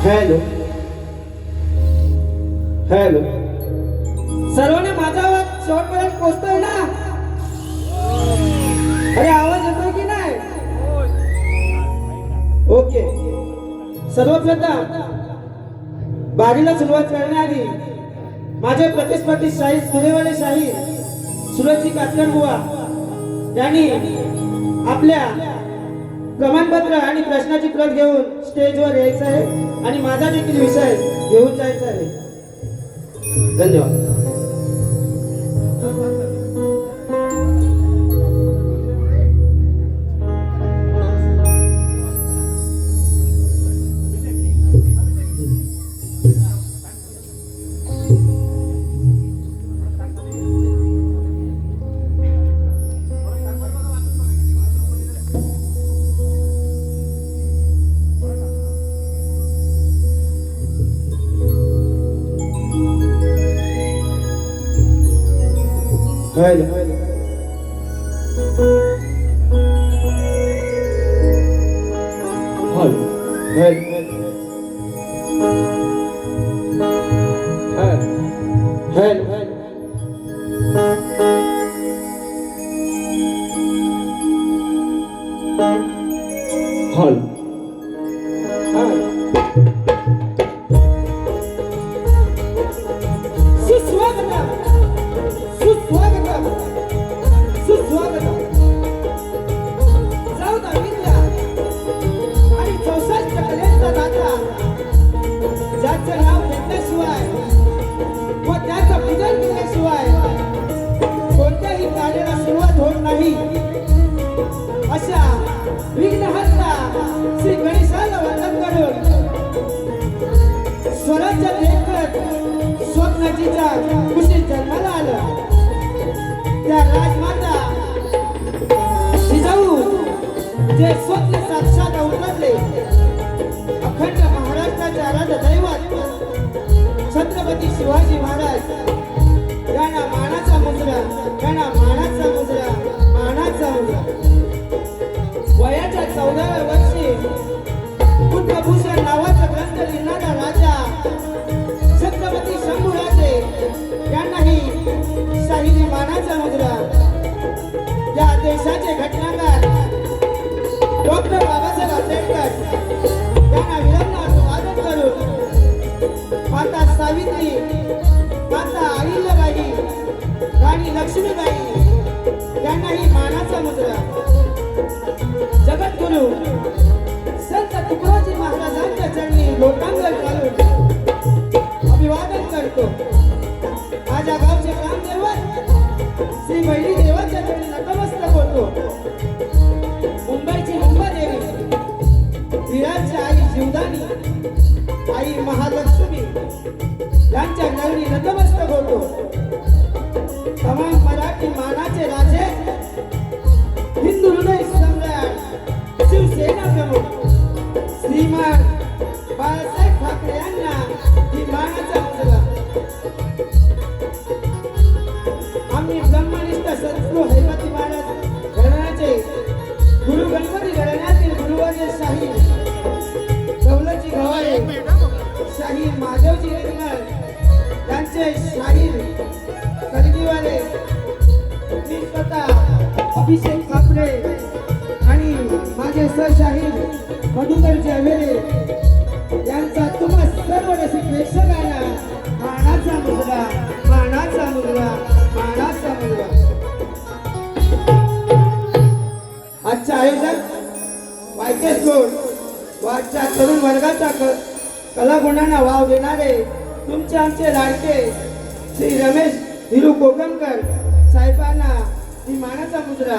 Hello hello, सर्वांना माझा आवाज शेवटपर्यंत पोहोचतोय ना? अरे आवाज येतोय की नाही? ओके, सर्वप्रथम बारीला सुरुवात करण्याआधी माझे प्रतिस्पर्धी शाहीर सुरेवाले शाहीर सुरजजी कातकर बुवा यांनी आपल्या प्रमाणपत्र आणि प्रश्नाची प्रत घेऊन स्टेजवर यायचं आहे आणि माझा देखील विषय घेऊन जायचा आहे. धन्यवाद. हल हल हल हल हल हल हल सुस्वागतम सुस्वागतम सुस्वागतम जाऊ विद्या आणि 64 कलेचा दाता ज्याचं नाव घेतल्याशिवाय व त्याचं पूजन केल्याशिवाय कोणत्याही कार्याला सुरुवात होत नाही अशा विघ्नहर्ता श्री गणेशाला वंदन करून स्वराज्य देखत स्वप्नाजीच्या कुशीत जन्माला आलं त्या राजमाता जिजाऊ जे स्वप्न साक्षात उतरले अखंड महाराष्ट्राचे आराध्य दैवत छत्रपती शिवाजी महाराज यांना मानाचा मुजरा यांना मानाचा मुजरा मानाचा मुजरा वयाच्या 14व्या वर्षी पुष्पभूषण नावाचा ग्रंथ लिहिणारा राजा छत्रपती शंभूराजे यांनाही शाहिरी मानाचा मुजरा या देशाचे घटनाकार डॉक्टर बाबासाहेब आंबेडकर यांना विनम्र अभिवादन करून माता सावित्री माता अहिल्याबाई राणी लक्ष्मीबाई यांनाही मानाचा मुजरा जगद्गुरु संत तुकडोजी महाराजांच्या चरणी लोटांगण घालून अभिवादन करतो माझ्या गावचे ग्रामदैवत श्री बैली देवाच्या चरणी नतमस्तक होतो मुंबईची मुंबादेवी विराची आई जीवदानी आई महालक्ष्मी यांच्या चरणी नतमस्तक होतो तमाम मराठी मानाचे राजे हिंदू हृदय सम्राट शिवसेना प्रमुख श्रीमान बाळासाहेब ठाकरे यांना ही मानाचा मुजरा आम्ही ब्रह्मनिष्ठ सद्गुरू हैमती महाराज घराण्याचे गुरु गणपती घराण्यातील गुरुवर्य शाही दौलतजी गवारे शाही माधवजी निर्मळ यांचे शाहीर कलगीवाले मी स्वतः अभिषेक कापडे आणि माझे सहशाहीर मधुकरजी अवेरे यांचा तुम्हा सर्व रसिक प्रेक्षकांना मानाचा मुजरा मानाचा मुजरा मानाचा मुजरा आजच्या आयोजक वायकेस रोड व आजच्या तरुण वर्गाचा कलागुणांना वाव देणारे तुमचे आमचे लाडके श्री रमेश हिरू कोकणकर साहेबांना ही मानाचा मुजरा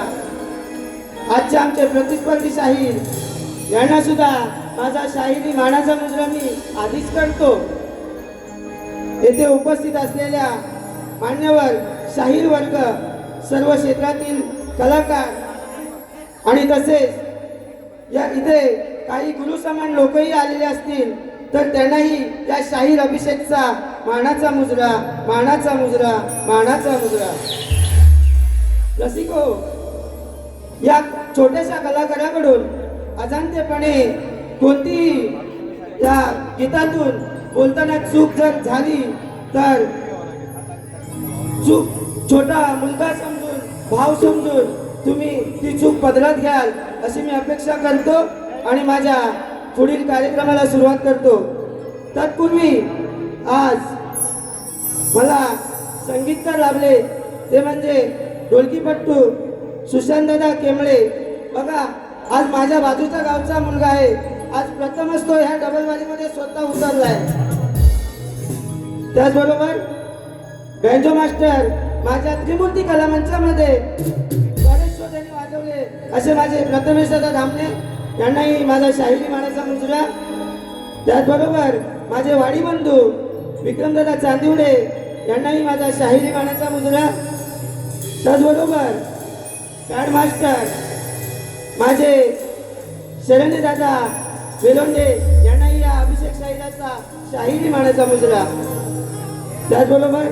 आजचे आमचे प्रतिस्पर्धी शाहीर यांना सुद्धा माझा शाहिरी मानाचा मुजरा मी आधीच करतो येथे उपस्थित असलेल्या मान्यवर शाहीर वर्ग सर्व क्षेत्रातील कलाकार आणि तसेच या इथे काही गुरुसमान लोकही आलेले असतील तर त्यांनाही या शाहीर अभिषेकचा मानाचा मुजरा मानाचा मुजरा मानाचा मुजरा रसिको या छोट्याशा कलाकाराकडून अजाणतेपणे कोणतीही या गीतातून बोलताना चूक जर झाली तर चूक छोटा मुलगा समजून भाव समजून तुम्ही ती चूक बदलत घ्याल अशी मी अपेक्षा करतो आणि माझ्या पुढील कार्यक्रमाला सुरुवात करतो तत्पूर्वी आज मला संगीतकार लाभले ते म्हणजे ढोलकीपट्टू सुशांतदादा केमळे बघा आज माझ्या बाजूच्या गावचा मुलगा आहे आज प्रथमच तो ह्या डबलवारीमध्ये स्वतः उतरलाय त्याचबरोबर बँजो मास्टर माझ्या त्रिमूर्ती कला मंचामध्ये गणेशोधनी वाजवले असे माझे प्रथमेश दादा धामणे यांनाही माझा शाहिरी मानाचा मुजरा त्याचबरोबर माझे वाडी बंधू विक्रमदादा चांदिवडे यांनाही माझा शाहिरी मानाचा मुजरा त्याचबरोबर पॅड मास्टर माझे शरण्य दादा वेलोंडे यांनाही या अभिषेक शाहिराचा शाहिरी मानाचा मुजरा त्याचबरोबर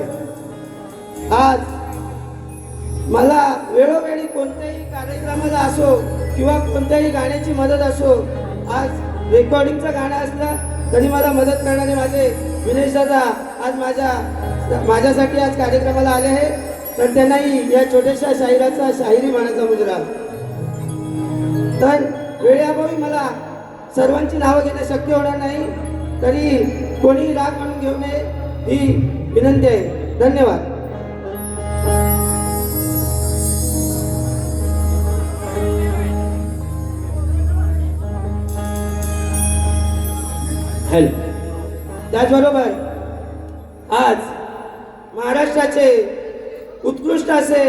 आज मला वेळोवेळी कोणत्याही कार्यक्रमाला असो किंवा कोणत्याही गाण्याची मदत असो, आज रेकॉर्डिंगचं गाणं असलं तरी मला मदत करणारे माझे विनेश दादा आज माझ्यासाठी आज कार्यक्रमाला आले आहे, तर त्यांनाही या छोट्याशा शाहिराचा शाहिरी मानाचा मुजरा. तर वेळेअभावी मला सर्वांची नावं घेणं शक्य होणार नाही, तरी कोणी राग म्हणून घेऊ नये ही विनंती आहे. धन्यवाद. त्याचबरोबर आज महाराष्ट्राचे उत्कृष्ट असे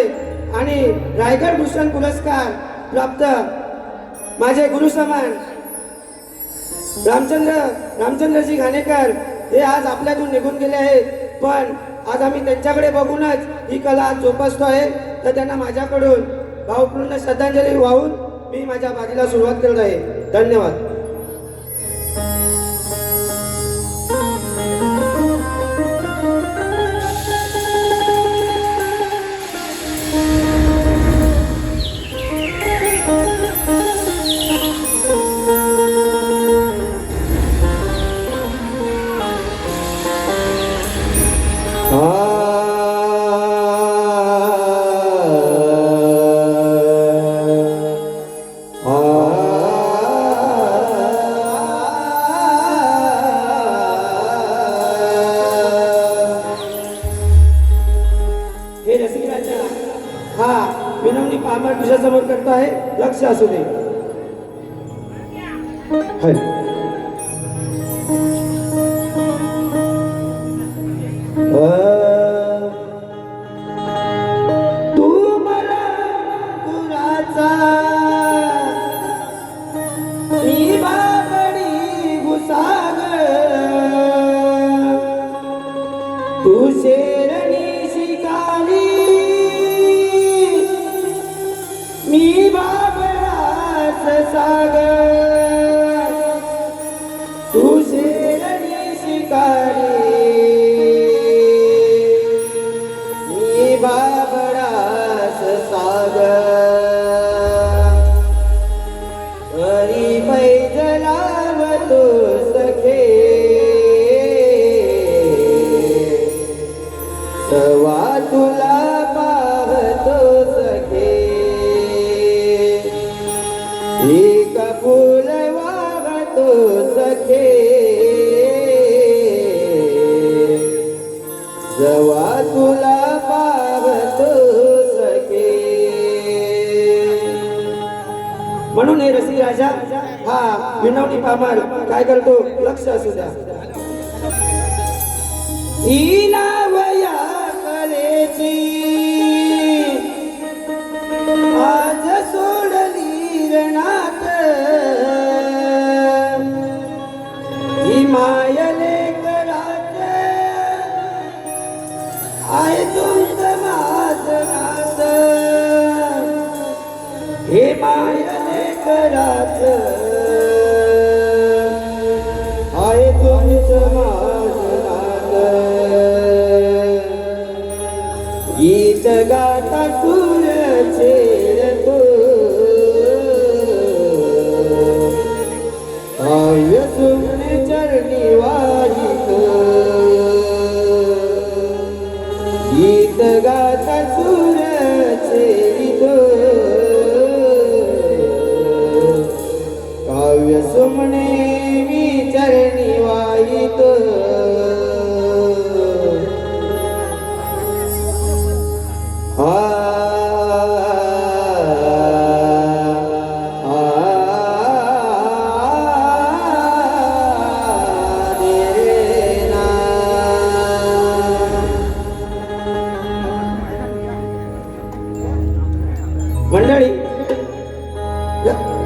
आणि रायगड भूषण पुरस्कार प्राप्त माझे गुरुसमान रामचंद्रजी घाणेकर हे आज आपल्यातून निघून गेले आहेत, पण आज आम्ही त्यांच्याकडे बघूनच ही कला जोपासतो आहे. तर त्यांना माझ्याकडून भावपूर्ण श्रद्धांजली वाहून मी माझ्या बारीला सुरुवात करत आहे. धन्यवाद. विनवणी पामर तुझ्यासमोर करतो आहे, लक्ष असू दे. तू मला गुराचा मी बाबडी घुसाग, तू शेरणी शिकारी मी बाबरास सागर, तू शेरणी शिकारी मी बाबरास सागर, हरी पैजलावतो सखे तवा तुला पाहतो सखे, एक फूल वाहतो सखे जवा तुला पाहतो सखे. म्हणून हे रसिक राजा हा विनवणी पामर काय करतो, लक्ष असू द्या. ही नाव या कलेची आज सोडली रणात, ही मायले करात आहे तुमचं माझ, हे मायले करात आहे तुमचं माझ, गीत गाता सूर छेडतो काव्य सुमने चरणी वाहित, गीत गाता सूर छेडितो काव्य सुमने मी चरणी वाहित. मंडळी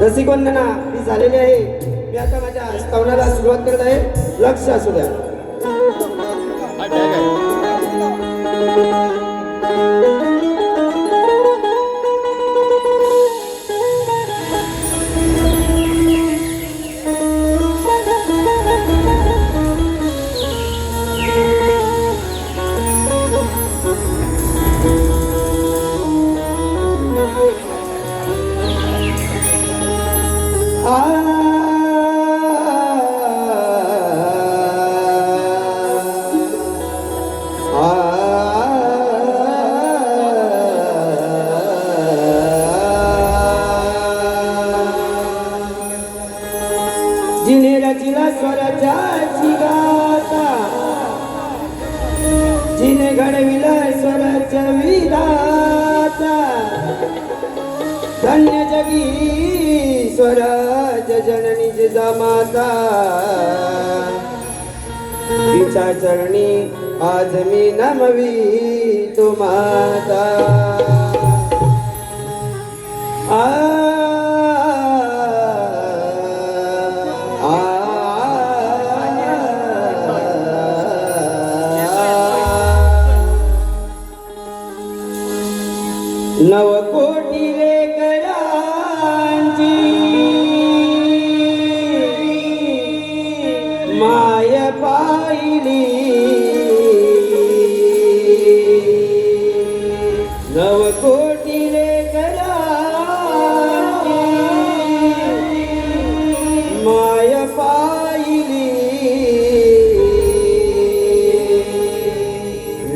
रसिकवंदना ही झालेली आहे. मी आता माझ्या स्तवनाला सुरुवात करत आहे, लक्ष असू द्या. धन्य जगी स्वराज जननी जिजामाता तिच्या चरणी आज मी नमवी तू माता आ नवकोटी लेकरांची माय पाहिली नवकोटी लेकरांची माय पाहिली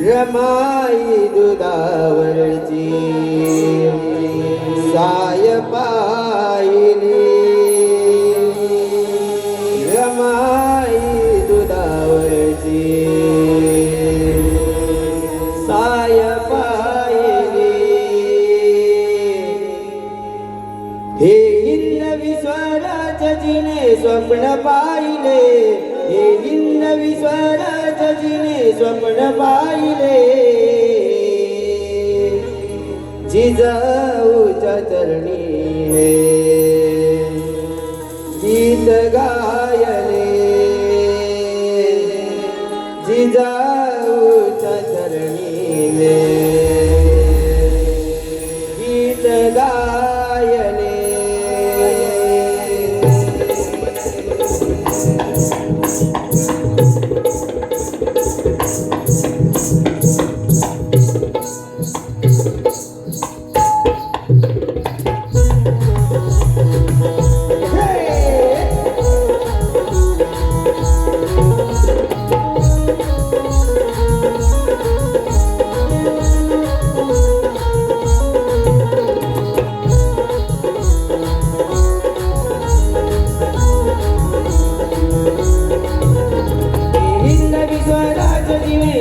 रमाई दुधावरची साय पाहिली रमाई दुधावरची साय पाहिली हे हिंदवी स्वराज जिने स्वप्न पाहिले हे हिंदवी स्वराज जिने स्वप्न पाहिले जिजाऊच्या चरणी हे गीत गायले जिजाऊच्या चरणी हे गीत गायले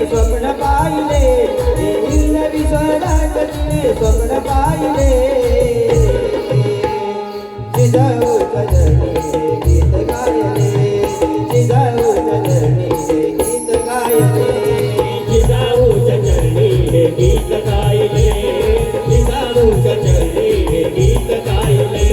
स्वप्न पाहिले हिंदवी स्वराज जिने स्वप्न पाहिले जिजाऊच्या चरणी गीत गायले जिजाऊच्या चरणी गीत गायले जिजाऊच्या चरणी हे गीत गायले जिजाऊच्या चरणी हे गीत गायले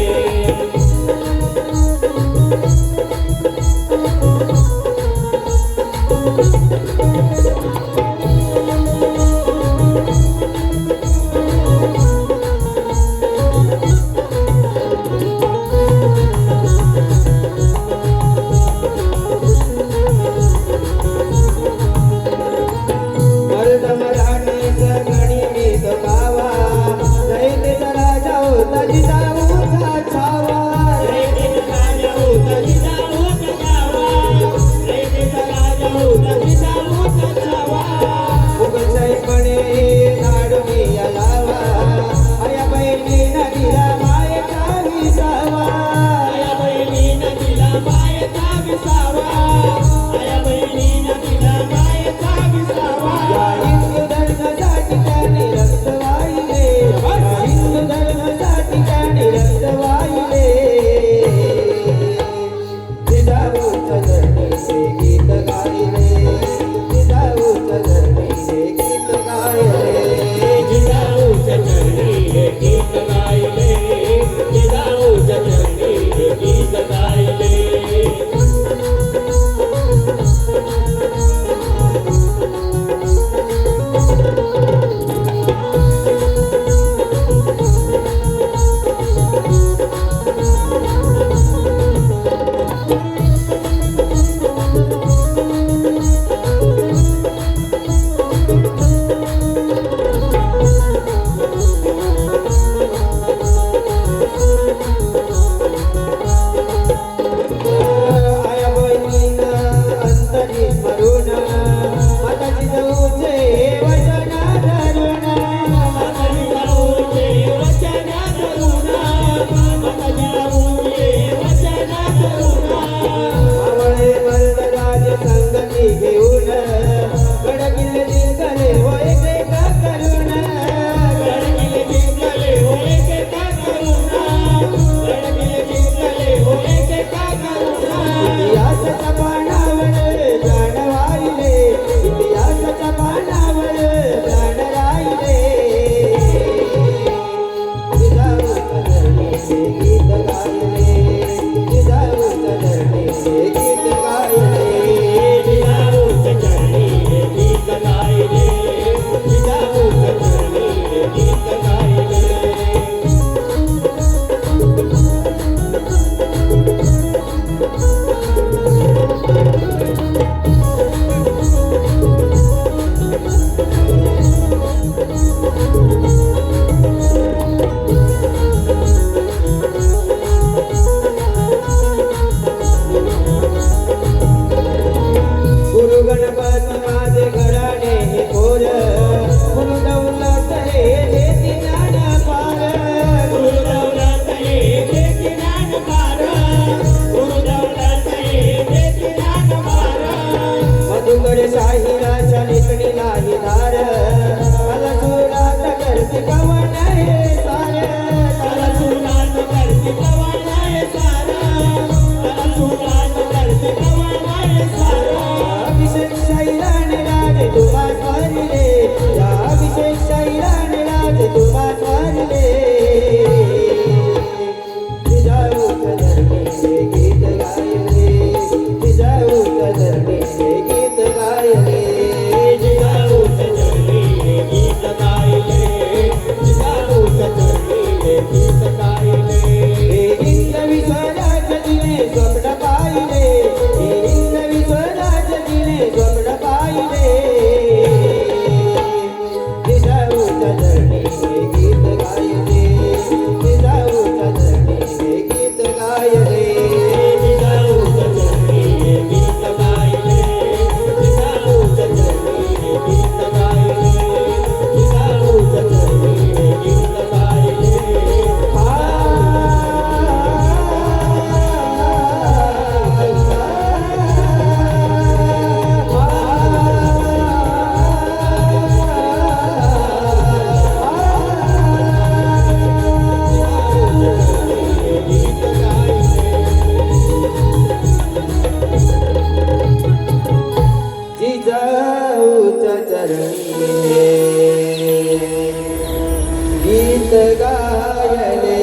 गीत गायले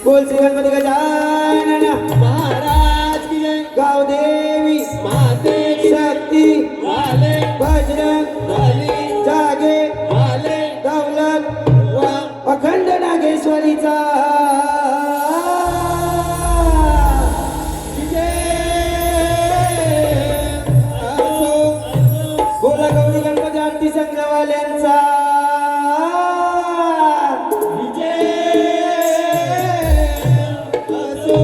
बोल श्री गणपती गजानन महाराज की जय गावदेवी माते शक्ती वाले बजरंग वाली जागे वाले दौलत वा अखंड नागेश्वरीचा बोला गौरी गणपती आरती संग्रहवाल्यांचा असो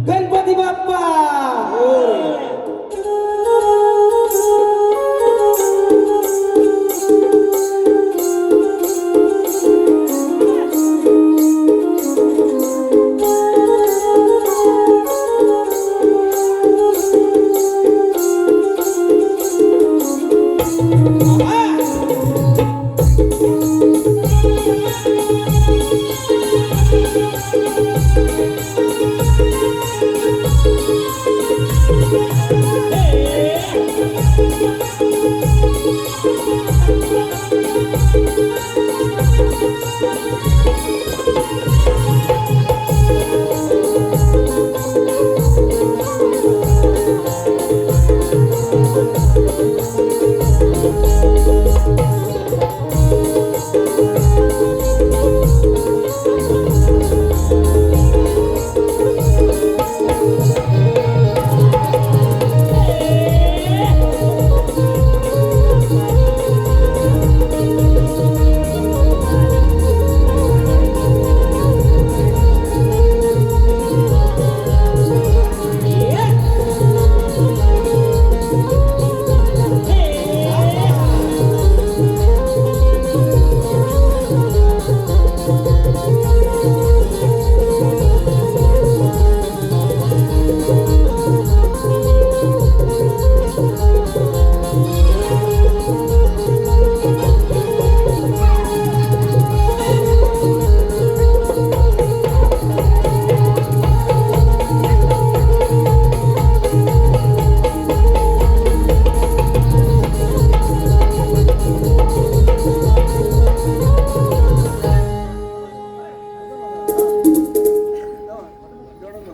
गणपती बाप्पा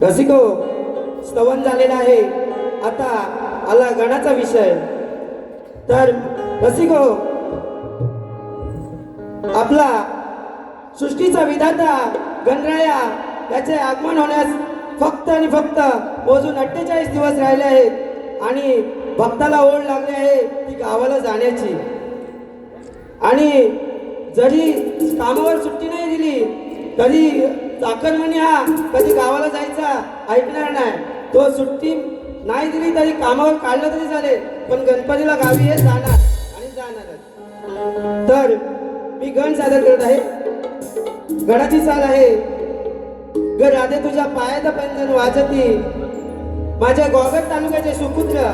रसिको स्तवन झालेला आहे. आता आला गणाचा विषय. तर रसिको आपला सृष्टीचा विधाता गणराया याचे आगमन होण्यास फक्त आणि फक्त मोजून 48 दिवस राहिले आहेत आणि भक्ताला ओढ लागली आहे ती गावाला जाण्याची. आणि जरी कामावर सुट्टी नाही दिली तरी चाकरमणी हा कधी गावाला जायचा ऐकणार नाही. तो सुट्टी नाही दिली तरी कामावर काढलं तरी चालेल पण गणपतीला गावी हे जाणार आणि जाणारच. तर मी गण सादर करत आहे. गणाची चाल आहे ग राधे तुझ्या पायात पैंजण वाजती. माझ्या गोगट तालुक्याचे सुपुत्र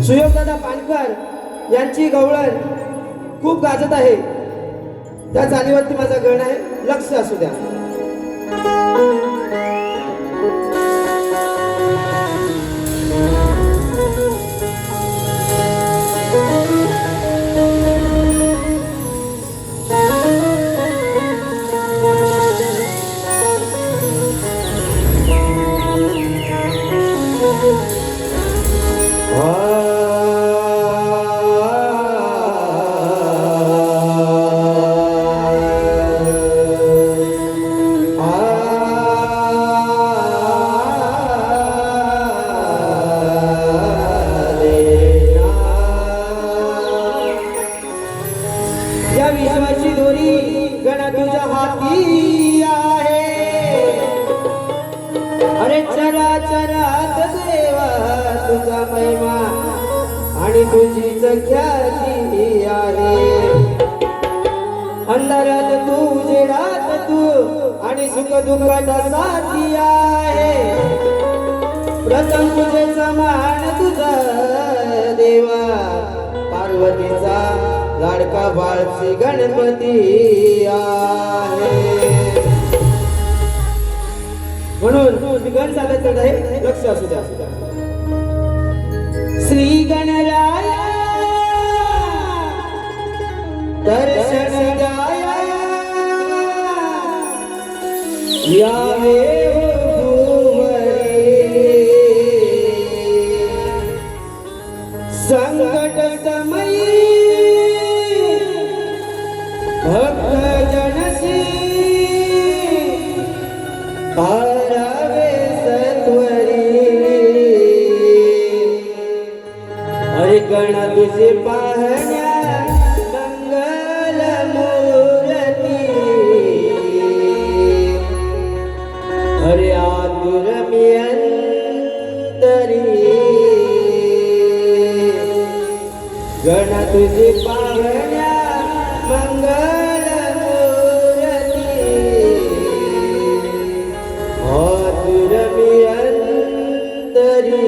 सुयोगदादा पानकर यांची गवळण खूप गाजत आहे. त्या चालीवरती माझा गण आहे. लक्ष असू द्या. या विश्वाची दोरी गणा तुझ्या हाती आहे. अरे चराचरात देवा तुझा महिमा आणि तुझीच ख्याती आहे. अंधारात तू उजेडात तू आणि सुख दुःखात साथी आहे. प्रथम तुझे समान तुझा देवा पार्वतीचा लाडका बाळची गणपती आहे. म्हणून मी गण सादर करत आहे. लक्ष असू द्या. श्री गणराया दर्शन द्याया यावे संकट समयी भक्त जनसी पारावे सत्वरी हरे गण तुझे पाहण्या मंगल मूर्ती हरे आतुर मी अंतरी गण तुझे पाहण्या मंगल मूर्ती आतुर मी अंतरी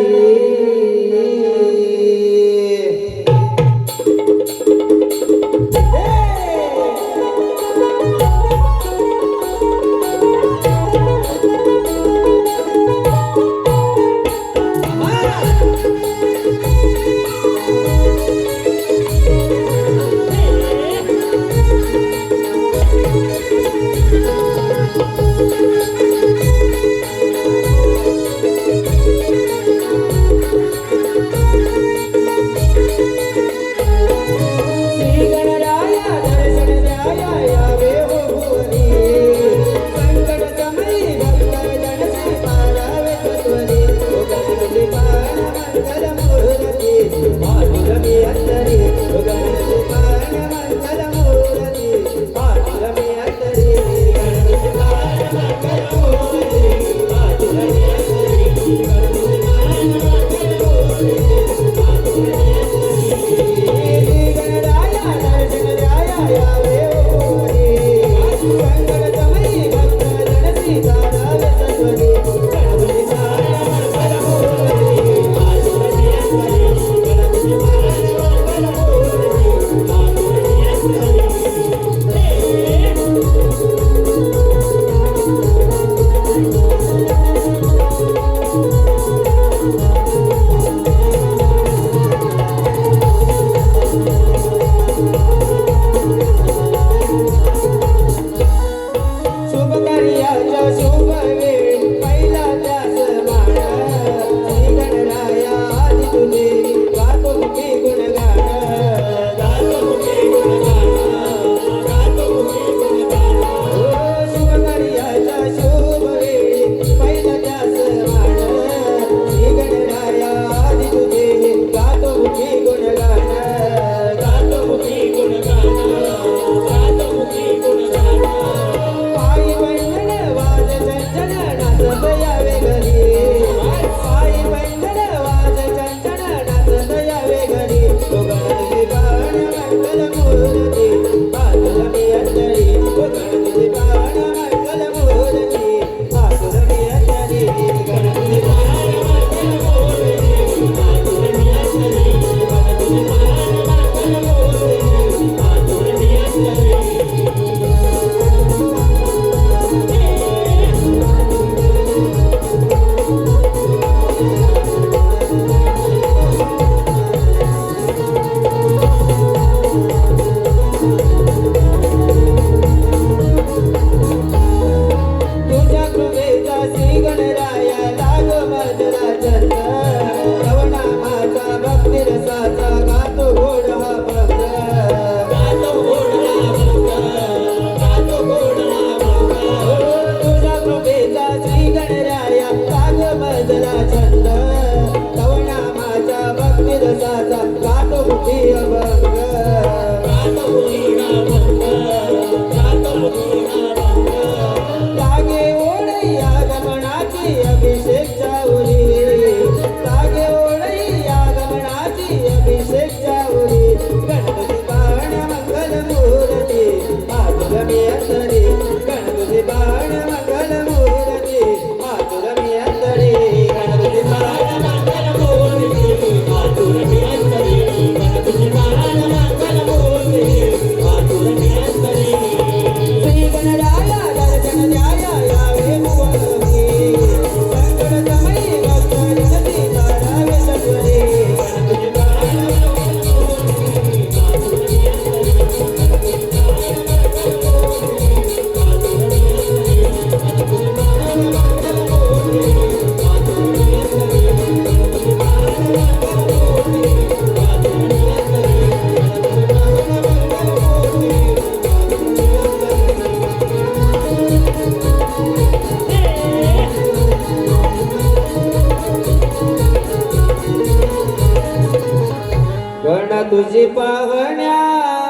तुझी पाहण्या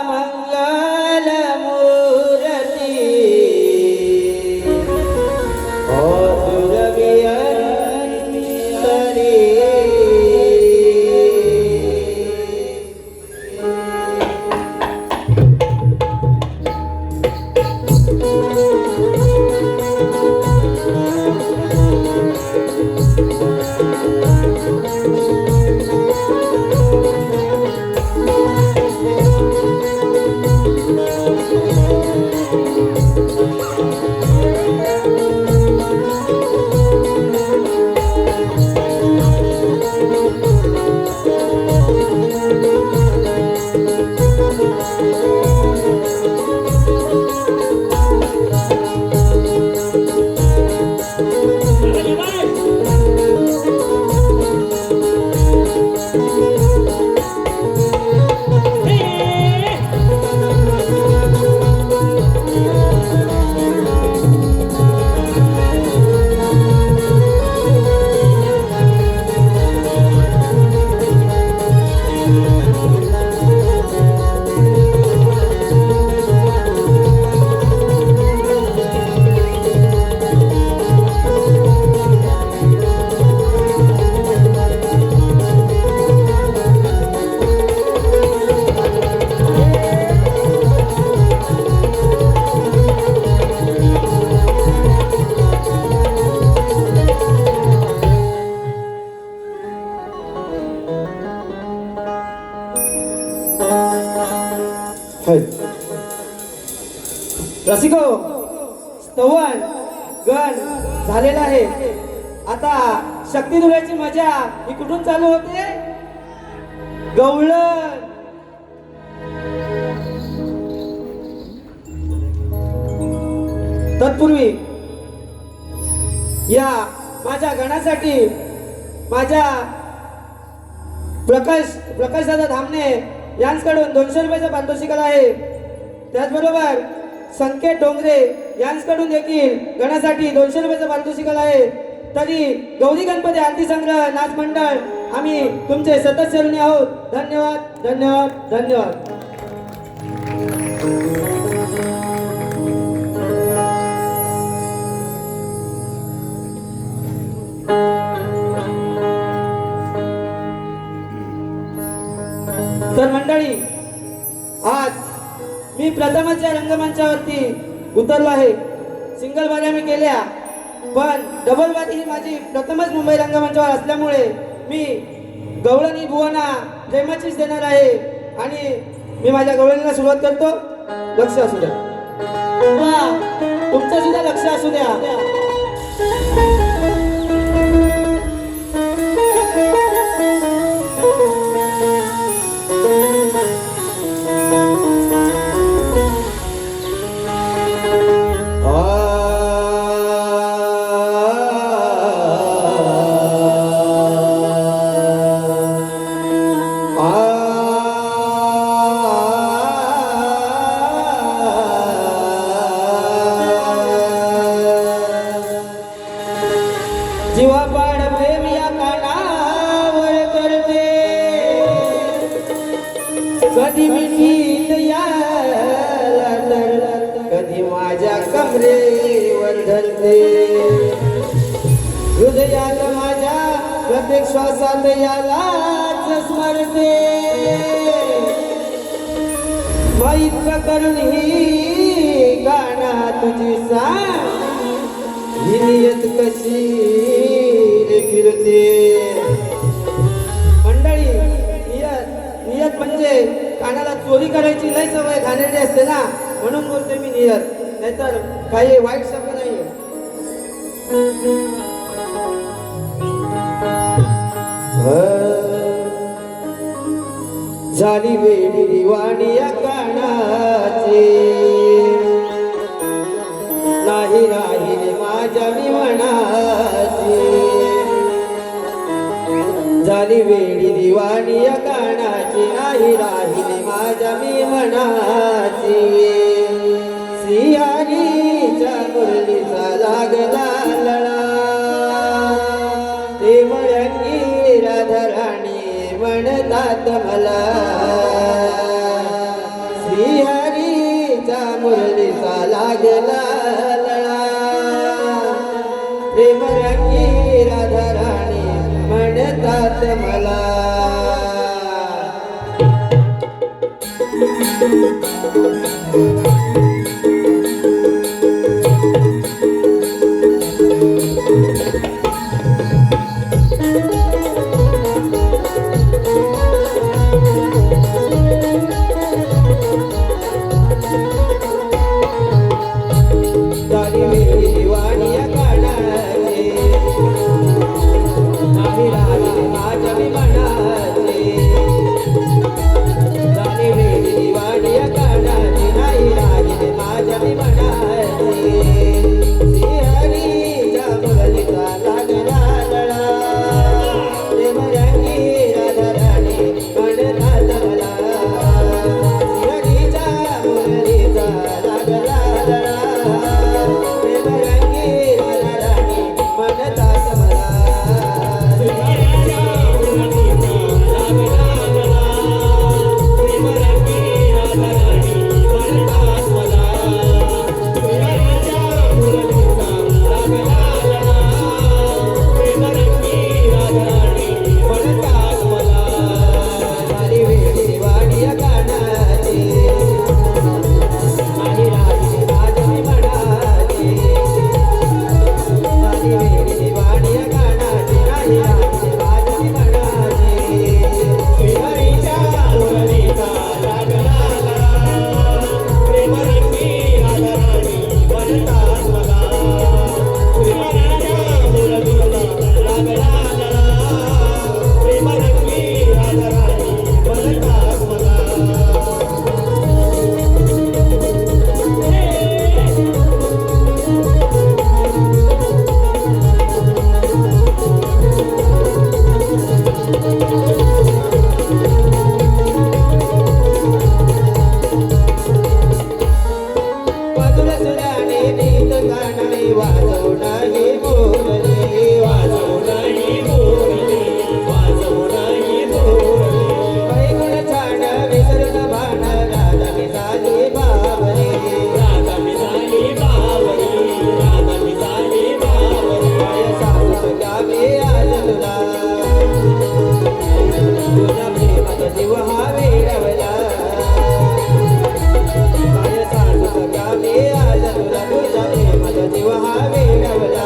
मंगल मूर्ती ओ तुझी अंतरी रसिको स्तवन गण झालेला आहे. आता शक्ती धुळ्याची मजा ही कुठून चालू होते? गवळण. तत्पूर्वी या माझ्या गणासाठी माझ्या प्रकाश दादा धामणे यांच्याकडून 200 रुपयाचा पारितोषिक आहे. त्याचबरोबर संकेत डोंगरे यांच्याकडून देखील गणासाठी 200 रुपयाचा पारितोषिक आहे. तरी गौरी गणपती आरती संग्रह नाच मंडळ आम्ही तुमचे सतत ऋणी आहोत. धन्यवाद धन्यवाद धन्यवाद. तर मंडळी, आज मी प्रथमच या रंगमंचावरती उतरलो आहे. सिंगल बारी मी केल्या, पण डबल बारी ही माझी प्रथमच मुंबई रंगमंचावर असल्यामुळे मी गवळणी बुवांना प्रेमाचीच देणार आहे. आणि मी माझ्या गवळणीला सुरुवात करतो. लक्ष असू द्या, तुमचं सुद्धा लक्ष असू द्या. जीवापाड प्रेम या कानावर करते, कधी मिठीत याला तर कधी माझ्या कमरेवर धरते. हृदयात माझ्या प्रत्येक श्वासात यालाच स्मरते. माहित करून ही गाणा तुझी सांग, ही नियत कशी रे फिरते. मंडळी, नियत म्हणजे कानाला चोरी करायची लय सवय घाणेरडी असते ना, म्हणून बोलते मी नियत, नाहीतर काही वाईट शब्द नाहीये. झाली वेडी दिवाणी या कानाची, नाही राहिली माझ्या मी मनाची. झाली वेडी दिवाणी या कानाची, नाही राहिली माझ्या मी मनाची. सिंहारीच्या मुरलीचा लागला लळा, ते मळंगी राधाराणी म्हणतात मला. लागला लळा प्रेम रंगी राधा राणी म्हणतात मला झाली वेळी दिवाणी या कानाची नाही राहिली माझ्या विमानाची झाली वेळी दिवाणी या कानाची नाही राहिली माझ्या विमानाची श्रीहरीच्या मुरलीचा लागला लळा प्रेम रंगी राधा राणी म्हणतात मला श्रीहरीच्या मुरलीचा लागला लळा प्रेम रंगी राधा राणी म्हणतात मला झाली वेळी दिवाणी या कानाची नाही राहिली माझ्या विमानाची झाली वेळी दिवाणी या कानाची नाही राहिली माझ्या विमानाची श्रीहरीच्या मुरलीचा लागला लळा प्रेम रंगी राधा राणी म्हणतात मला श्रीहरीच्या मुरलीचा लागला लळा प्रेम रंगी राधा राणी म्हणतात मला मधुर सुराने गीत गाणे वाजवणारी मोरली वाजवणारी मोरली वाजवणारी मोरली पैगुण छान विसरून भान राधा मिसाली बावरी राधा मिसाली बावरी राधा मिसाली बावरी काय सांगू गावे आज तुला तुझ्या प्रेमात जीव हा वेडवला काय सांगू गावे आज तुला तुझ्या प्रेमात जीव हा वेडवला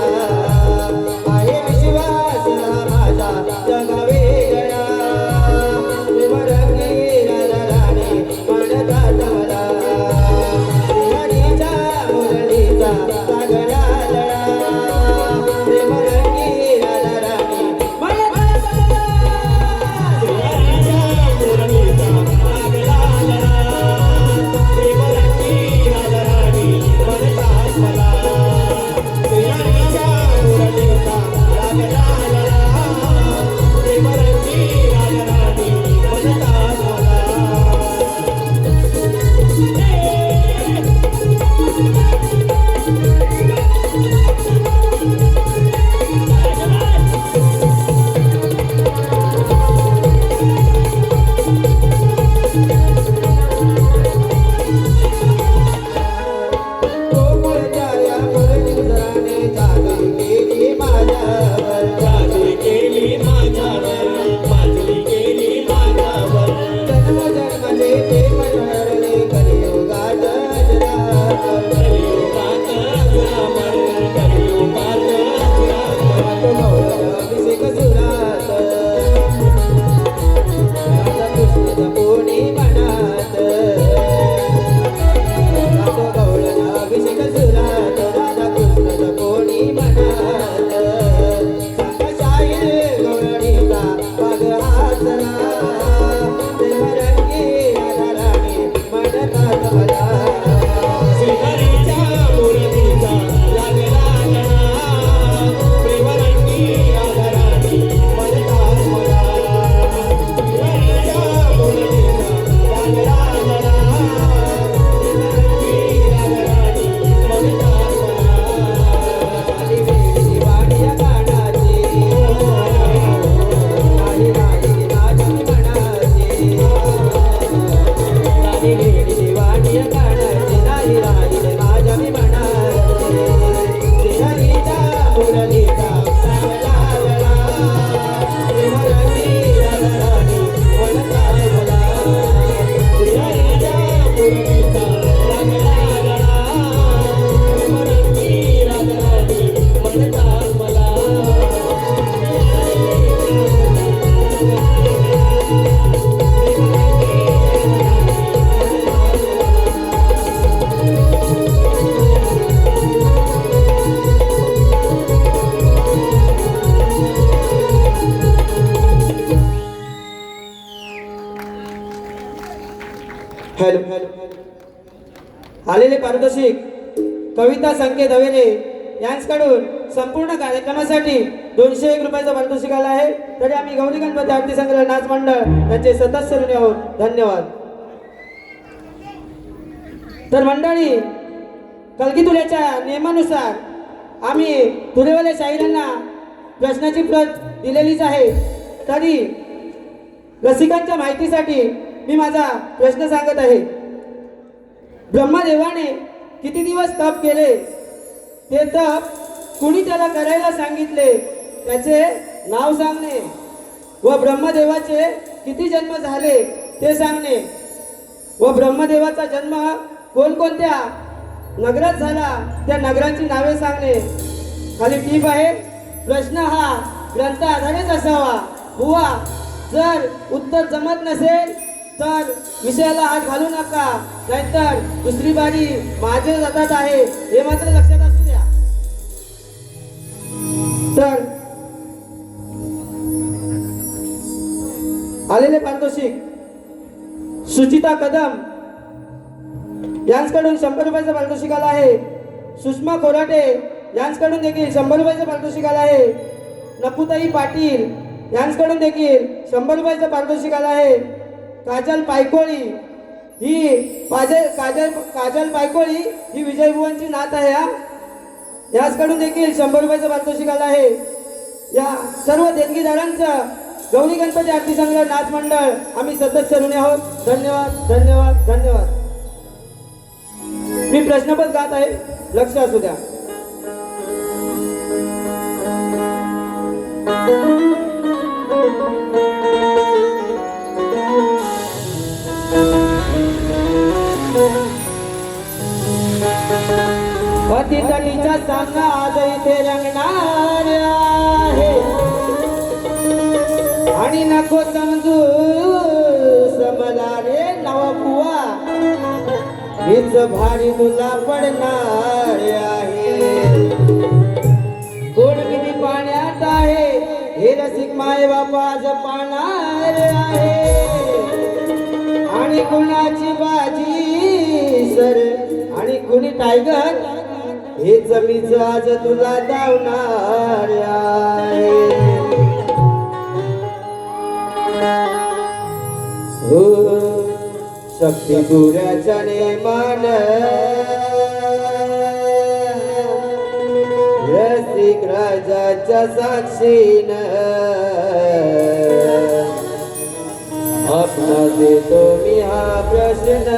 आलेले पारितोषिक कविता संकेत हवेले यांच्याकडून संपूर्ण कार्यक्रमासाठी 201 रुपयाचं पारितोषिक आलं आहे. तरी आम्ही गौरी गणपती आरती संग्रह नाच मंडळ यांचे सदस्य ऋणी आहोत. धन्यवाद. तर मंडळी, कलगी तुल्याच्या नियमानुसार आम्ही तुरेवाले शाहिरांना प्रश्नाची प्रत दिलेलीच आहे. तरी रसिकांच्या माहितीसाठी मी माझा प्रश्न सांगत आहे. ब्रह्मदेवाने किती दिवस तप केले, ते तप कुणी त्याला करायला सांगितले त्याचे नाव सांगणे, व ब्रह्मदेवाचे किती जन्म झाले ते सांगणे, व ब्रह्मदेवाचा जन्म कोणकोणत्या नगरात झाला त्या नगरांची नावे सांगणे. खाली टीप आहे, प्रश्न हा ग्रंथ आधारित असावा. बुवा, जर उत्तर जमत नसेल तर विषयाला हात घालू नका, नाहीतर दुसरी बारी माझे जातात आहे हे मात्र लक्षात असू द्या. तर आलेले पारितोषिक सुचिता कदम यांच्याकडून 100 रुपयाचं पारितोषिक आलं आहे. सुषमा कोराटे यांच्याकडून देखील 100 रुपयाचं पारितोषिक आलं आहे. नकुताई पाटील यांच्याकडून देखील 100 रुपयाचं पारितोषिक आलं आहे. काजल पायकोळी ही काजल पायकोळी ही विजयभुवांची नात आहे. याचकडून देखील 100 रुपयाचं पारितोषिक आलं आहे. या सर्व देणगीदारांचं गौरी गणपती आरती संग्रह नाच मंडळ आम्ही सदस्य ऋणी आहोत. धन्यवाद, धन्यवाद, धन्यवाद. मी प्रश्नपत्र गात आहे, लक्ष असू द्या. अतितटीचा सामना आज इथे रंगणार आहे, आणि नको समजू समला रे नवबुवा, हीच भारी तुला पडणार आहे. कोण किती पाण्यात आहे हे रसिक माय बापा आज पाहणार आहे, आणि कुणाची बाजी सर आणि कुणी टायगर हे जमीच आज तुला धावणार आहे. हो शक्ती तुऱ्याच्या नेमान रसिक राजाच्या साक्षीन आपला देतो मी हा प्रश्न,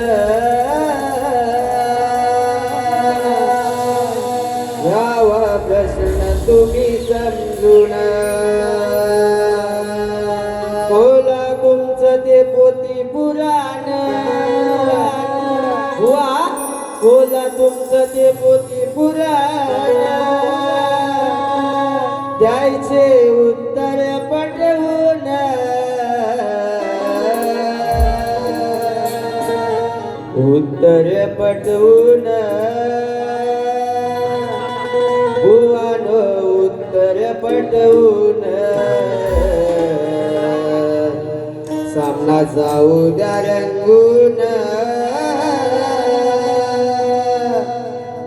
यावा प्रश्न तुम्ही समजून. बोला तुमचं ते पोती पुराण, हुआ बोला तुमचं ते पोती पुराण, द्यायचे उत्तर पटवून. उत्तर पटवून बुवानो, उत्तर पटवून. सामना जाऊ द्या रंगून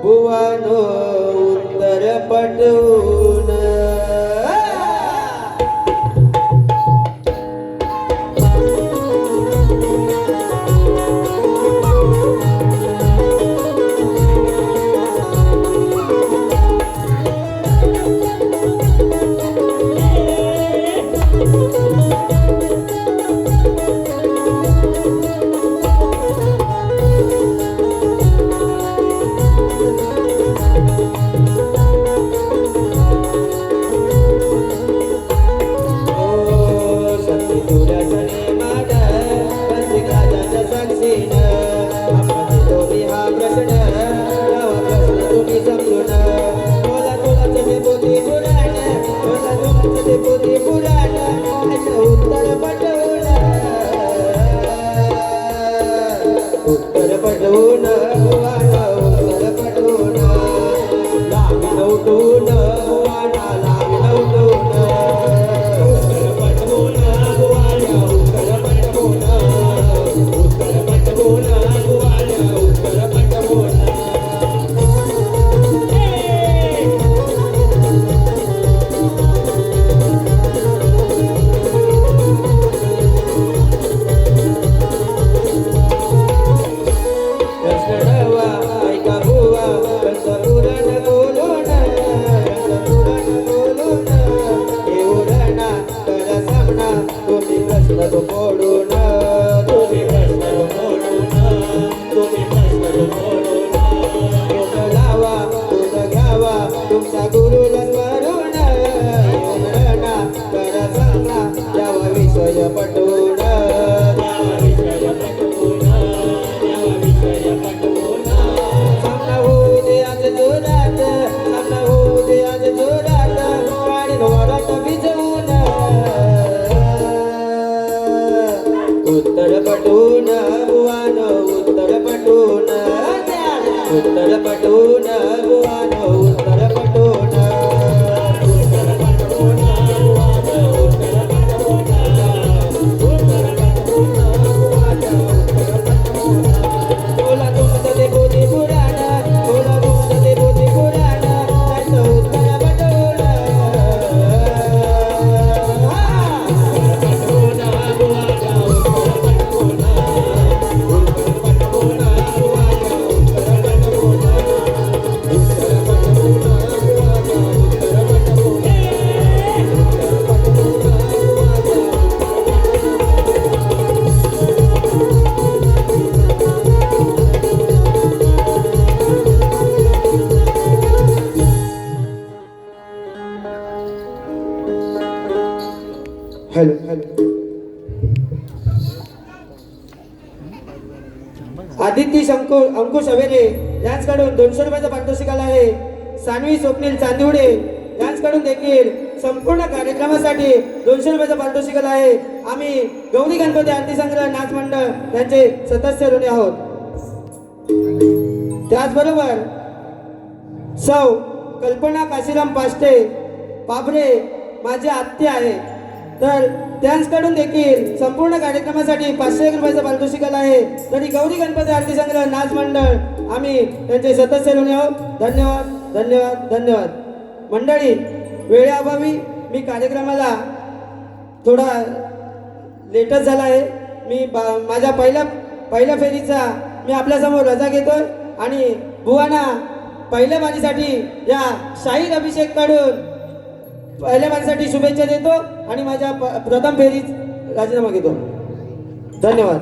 बुवानो, उत्तर पटवून. रंगपुरण बोलून रंगपुरण बोलून येऊन ना कर सामना तुम्ही प्रश्न तो फोडून तुम्ही प्रश्न मोडून तुम्ही प्रश्न मोडून दूध लावा दूध घ्यावा तुमच्या गुरुला स्मरून येऊन ना कर सामना द्यावा विषय पटवून द्यावा विषय पटवून द्यावा विषय पटवून सामना होऊ दे आज जोरात सामना होऊ दे आज जोरात पाणी वरात भिजवून उत्तर पटून बुवान उत्तर पटून उत्तर पटून बुवान उत्तर पटून उत्तर पटवून वाद उत्तर पटवून उत्तर पटवून वाद उत्तर पटवून बोला तुमचं ते बोधी पुराण बोला तुमचं ते बोधी पुराण त्याचं उत्तर पटून पटवून वाद उत्तर पटवून उत्तर पटवून वाद उत्तर पटवून उत्तर पटवून वाद हॅलो हॅलो आदित्य अंकुश अवेरे यांच्याकडून 200 रुपयाचा पारितोषिक आला आहे. सानवी स्वप्नील चांदिवडे यांच्याकडून देखील संपूर्ण कार्यक्रमासाठी 200 रुपयाचा पारितोषिक आला आहे. आम्ही गौरी गणपती आरती संग्रह नाच मंडळ यांचे सदस्य ऋणी आहोत. त्याचबरोबर सौ कल्पना काशीराम पाष्टे पाबरे माझे आत्या आहे, तर त्यांच्याकडून देखील संपूर्ण कार्यक्रमासाठी 501 रुपयाचा पारितोषिक आला आहे. तरी गौरी गणपती आरती संग्रह नाच मंडळ आम्ही त्यांचे सदस्य ऋणी आहोत. धन्यवाद धन्यवाद धन्यवाद. मंडळी, वेळेअभावी मी कार्यक्रमाला थोडा लेटच झाला आहे. मी माझ्या पहिल्या फेरीचा मी आपल्यासमोर रजा घेतोय आणि बुवांना पहिल्या बाजीसाठी या शाहीर अभिषेककडून पहिल्या बाजीसाठी शुभेच्छा देतो आणि माझ्या प्रथम फेरीत राजीनामा घेतो. धन्यवाद.